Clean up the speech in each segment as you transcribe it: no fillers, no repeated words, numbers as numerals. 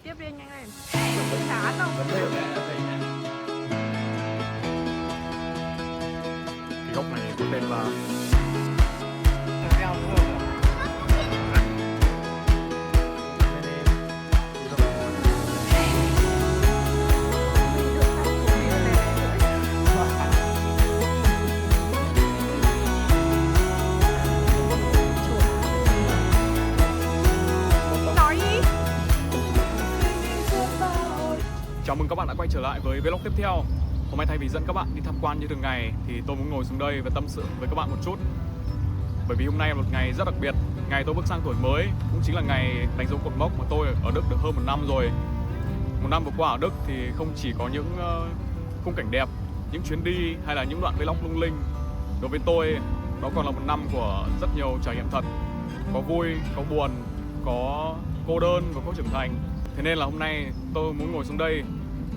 Tiếp đi anh nhanh lên. Không chán đâu. Cái gốc này có tên là Nói đi. Chào mừng các bạn đã quay trở lại với vlog tiếp theo. Hôm nay thay vì dẫn các bạn đi tham quan như thường ngày thì tôi muốn ngồi xuống đây và tâm sự với các bạn một chút. Bởi vì hôm nay là một ngày rất đặc biệt, ngày tôi bước sang tuổi mới, cũng chính là ngày đánh dấu cột mốc mà tôi ở Đức được hơn một năm rồi. Một năm vừa qua ở Đức thì không chỉ có những khung cảnh đẹp, những chuyến đi hay là những đoạn vlog lung linh. Đối với tôi, đó còn là một năm của rất nhiều trải nghiệm thật. Có vui, có buồn, có cô đơn và có trưởng thành. Thế nên là hôm nay tôi muốn ngồi xuống đây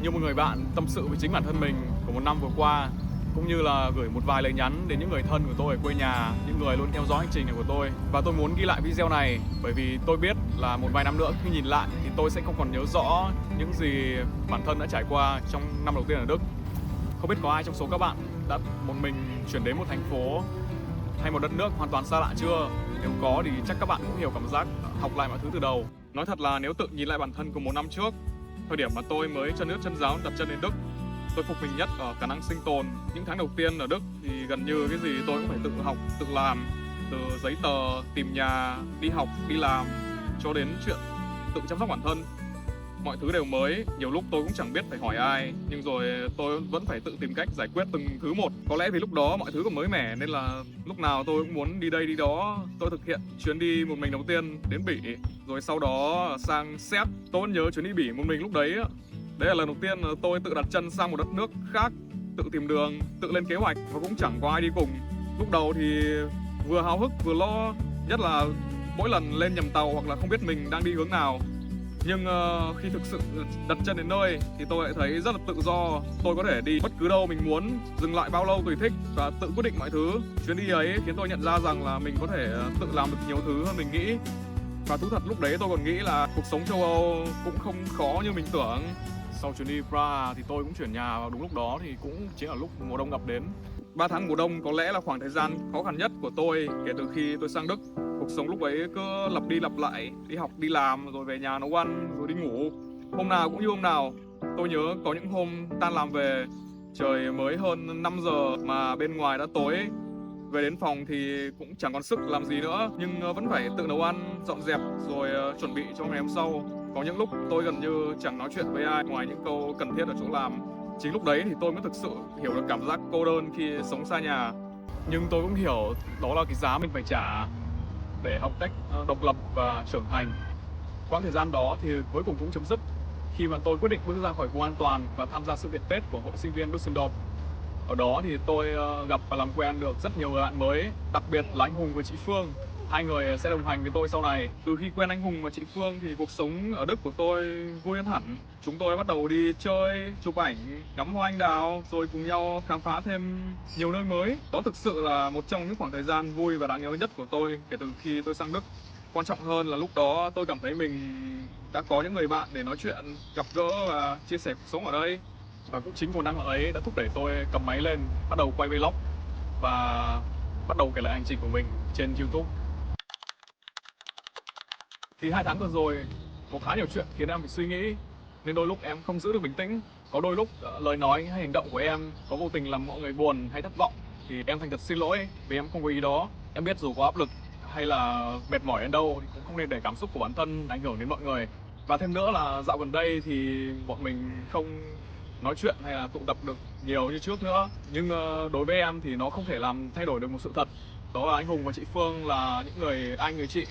như một người bạn tâm sự với chính bản thân mình của một năm vừa qua, cũng như là gửi một vài lời nhắn đến những người thân của tôi ở quê nhà, những người luôn theo dõi hành trình này của tôi. Và tôi muốn ghi lại video này bởi vì tôi biết là một vài năm nữa khi nhìn lại thì tôi sẽ không còn nhớ rõ những gì bản thân đã trải qua trong năm đầu tiên ở Đức. Không biết có ai trong số các bạn đã một mình chuyển đến một thành phố hay một đất nước hoàn toàn xa lạ chưa? Nếu có thì chắc các bạn cũng hiểu cảm giác học lại mọi thứ từ đầu. Nói thật là nếu tự nhìn lại bản thân của một năm trước, thời điểm mà tôi mới chân ướt chân ráo đặt chân đến Đức, tôi phục mình nhất ở khả năng sinh tồn. Những tháng đầu tiên ở Đức thì gần như cái gì tôi cũng phải tự học, tự làm, từ giấy tờ, tìm nhà, đi học, đi làm, cho đến chuyện tự chăm sóc bản thân. Mọi thứ đều mới, nhiều lúc tôi cũng chẳng biết phải hỏi ai, nhưng rồi tôi vẫn phải tự tìm cách giải quyết từng thứ một. Có lẽ vì lúc đó mọi thứ còn mới mẻ nên là lúc nào tôi cũng muốn đi đây đi đó. Tôi thực hiện chuyến đi một mình đầu tiên đến Bỉ, rồi sau đó sang Séc. Tôi vẫn nhớ chuyến đi Bỉ một mình lúc đấy. Đấy là lần đầu tiên tôi tự đặt chân sang một đất nước khác, tự tìm đường, tự lên kế hoạch và cũng chẳng có ai đi cùng. Lúc đầu thì vừa háo hức vừa lo, nhất là mỗi lần lên nhầm tàu hoặc là không biết mình đang đi hướng nào. Nhưng khi thực sự đặt chân đến nơi thì tôi lại thấy rất là tự do. Tôi có thể đi bất cứ đâu mình muốn, dừng lại bao lâu tùy thích và tự quyết định mọi thứ. Chuyến đi ấy khiến tôi nhận ra rằng là mình có thể tự làm được nhiều thứ hơn mình nghĩ. Và thú thật lúc đấy tôi còn nghĩ là cuộc sống châu Âu cũng không khó như mình tưởng. Sau chuyến đi Prague thì tôi cũng chuyển nhà vào đúng lúc đó, thì cũng chính là lúc mùa đông ập đến. 3 tháng mùa đông có lẽ là khoảng thời gian khó khăn nhất của tôi kể từ khi tôi sang Đức. Cuộc sống lúc ấy cứ lặp đi lặp lại, đi học, đi làm, rồi về nhà nấu ăn, rồi đi ngủ. Hôm nào cũng như hôm nào. Tôi nhớ có những hôm tan làm về, trời mới hơn 5 giờ mà bên ngoài đã tối. Về đến phòng thì cũng chẳng còn sức làm gì nữa, nhưng vẫn phải tự nấu ăn, dọn dẹp, rồi chuẩn bị cho ngày hôm sau. Có những lúc tôi gần như chẳng nói chuyện với ai ngoài những câu cần thiết ở chỗ làm. Chính lúc đấy thì tôi mới thực sự hiểu được cảm giác cô đơn khi sống xa nhà. Nhưng tôi cũng hiểu đó là cái giá mình phải trả để học cách độc lập và trưởng thành. Quãng thời gian đó thì cuối cùng cũng chấm dứt khi mà tôi quyết định bước ra khỏi vùng an toàn và tham gia sự kiện Tết của hội sinh viên Düsseldorf. Ở đó thì tôi gặp và làm quen được rất nhiều người bạn mới, đặc biệt là anh Hùng và chị Phương. Hai người sẽ đồng hành với tôi sau này. Từ khi quen anh Hùng và chị Phương thì cuộc sống ở Đức của tôi vui hơn hẳn. Chúng tôi bắt đầu đi chơi, chụp ảnh, ngắm hoa anh đào, rồi cùng nhau khám phá thêm nhiều nơi mới. Đó thực sự là một trong những khoảng thời gian vui và đáng nhớ nhất của tôi kể từ khi tôi sang Đức. Quan trọng hơn là lúc đó tôi cảm thấy mình đã có những người bạn để nói chuyện, gặp gỡ và chia sẻ cuộc sống ở đây. Và cũng chính một năm ấy đã thúc đẩy tôi cầm máy lên, bắt đầu quay vlog và bắt đầu kể lại hành trình của mình trên YouTube. Thì 2 tháng vừa rồi có khá nhiều chuyện khiến em phải suy nghĩ, nên đôi lúc em không giữ được bình tĩnh. Có đôi lúc lời nói hay hành động của em có vô tình làm mọi người buồn hay thất vọng, thì em thành thật xin lỗi vì em không có ý đó. Em biết dù có áp lực hay là mệt mỏi đến đâu thì cũng không nên để cảm xúc của bản thân ảnh hưởng đến mọi người. Và thêm nữa là dạo gần đây thì bọn mình không nói chuyện hay là tụ tập được nhiều như trước nữa. Nhưng đối với em thì nó không thể làm thay đổi được một sự thật. Đó là anh Hùng và chị Phương là những người anh người chị,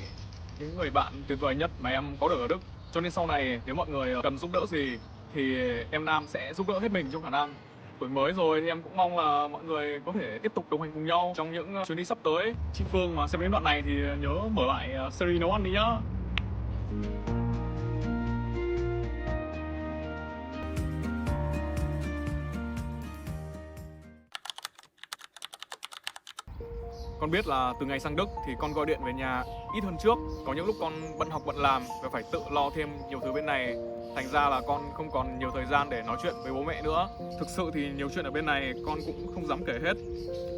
những người bạn tuyệt vời nhất mà em có được ở Đức. Cho nên sau này nếu mọi người cần giúp đỡ gì thì em Nam sẽ giúp đỡ hết mình trong khả năng. Tuổi mới rồi thì em cũng mong là mọi người có thể tiếp tục đồng hành cùng nhau trong những chuyến đi sắp tới. Chị Phương mà xem đến đoạn này thì nhớ mở lại series nấu ăn đi nhá. Con biết là từ ngày sang Đức thì con gọi điện về nhà ít hơn trước. Có những lúc con bận học bận làm và phải tự lo thêm nhiều thứ bên này. Thành ra là con không còn nhiều thời gian để nói chuyện với bố mẹ nữa. Thực sự thì nhiều chuyện ở bên này con cũng không dám kể hết.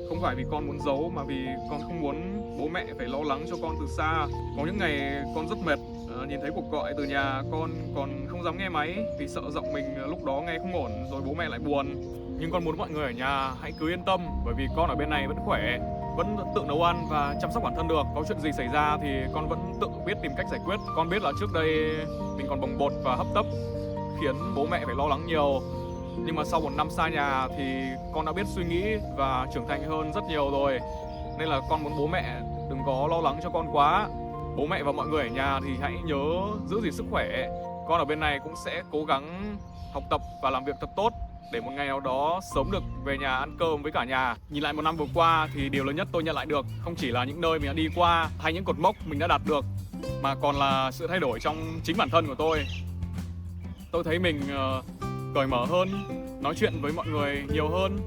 Không phải vì con muốn giấu mà vì con không muốn bố mẹ phải lo lắng cho con từ xa. Có những ngày con rất mệt, nhìn thấy cuộc gọi từ nhà con còn không dám nghe máy vì sợ giọng mình lúc đó nghe không ổn rồi bố mẹ lại buồn. Nhưng con muốn mọi người ở nhà hãy cứ yên tâm, bởi vì con ở bên này vẫn khỏe, vẫn tự nấu ăn và chăm sóc bản thân được. Có chuyện gì xảy ra thì con vẫn tự biết tìm cách giải quyết. Con biết là trước đây mình còn bồng bột và hấp tấp khiến bố mẹ phải lo lắng nhiều. Nhưng mà sau 1 năm xa nhà thì con đã biết suy nghĩ và trưởng thành hơn rất nhiều rồi. Nên là con muốn bố mẹ đừng có lo lắng cho con quá. Bố mẹ và mọi người ở nhà thì hãy nhớ giữ gìn sức khỏe. Con ở bên này cũng sẽ cố gắng học tập và làm việc thật tốt để một ngày nào đó sớm được về nhà ăn cơm với cả nhà. Nhìn lại 1 năm vừa qua thì điều lớn nhất tôi nhận lại được không chỉ là những nơi mình đã đi qua hay những cột mốc mình đã đạt được, mà còn là sự thay đổi trong chính bản thân của tôi. Tôi thấy mình cởi mở hơn, nói chuyện với mọi người nhiều hơn.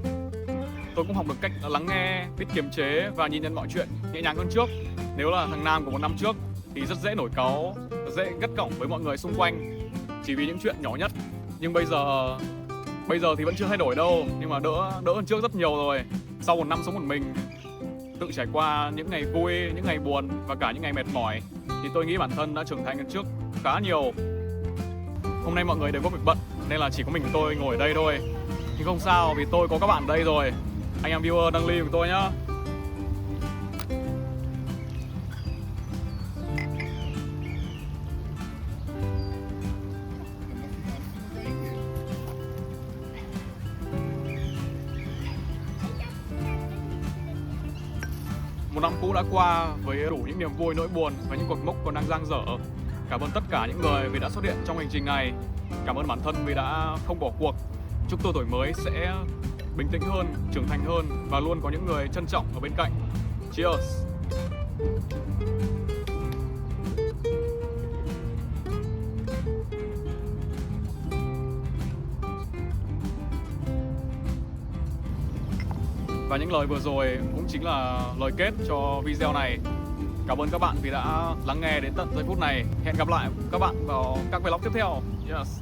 Tôi cũng học được cách lắng nghe, biết kiềm chế và nhìn nhận mọi chuyện nhẹ nhàng hơn trước. Nếu là thằng Nam của 1 năm trước thì rất dễ nổi cáu, dễ gắt gỏng với mọi người xung quanh chỉ vì những chuyện nhỏ nhất. Nhưng bây giờ thì vẫn chưa thay đổi đâu, nhưng mà đỡ hơn trước rất nhiều rồi. Sau 1 năm sống một mình, tự trải qua những ngày vui, những ngày buồn và cả những ngày mệt mỏi, thì tôi nghĩ bản thân đã trưởng thành hơn trước khá nhiều. Hôm nay mọi người đều có việc bận nên là chỉ có mình tôi ngồi ở đây thôi. Nhưng không sao, vì tôi có các bạn ở đây rồi. Anh em viewer đăng ly của tôi nhá. Một năm cũ đã qua với đủ những niềm vui, nỗi buồn và những cột mốc còn đang dang dở. Cảm ơn tất cả những người vì đã xuất hiện trong hành trình này. Cảm ơn bản thân vì đã không bỏ cuộc. Chúc tôi tuổi mới sẽ bình tĩnh hơn, trưởng thành hơn và luôn có những người trân trọng ở bên cạnh. Cheers! Và những lời vừa rồi cũng chính là lời kết cho video này. Cảm ơn các bạn vì đã lắng nghe đến tận giây phút này. Hẹn gặp lại các bạn vào các vlog tiếp theo. Yes.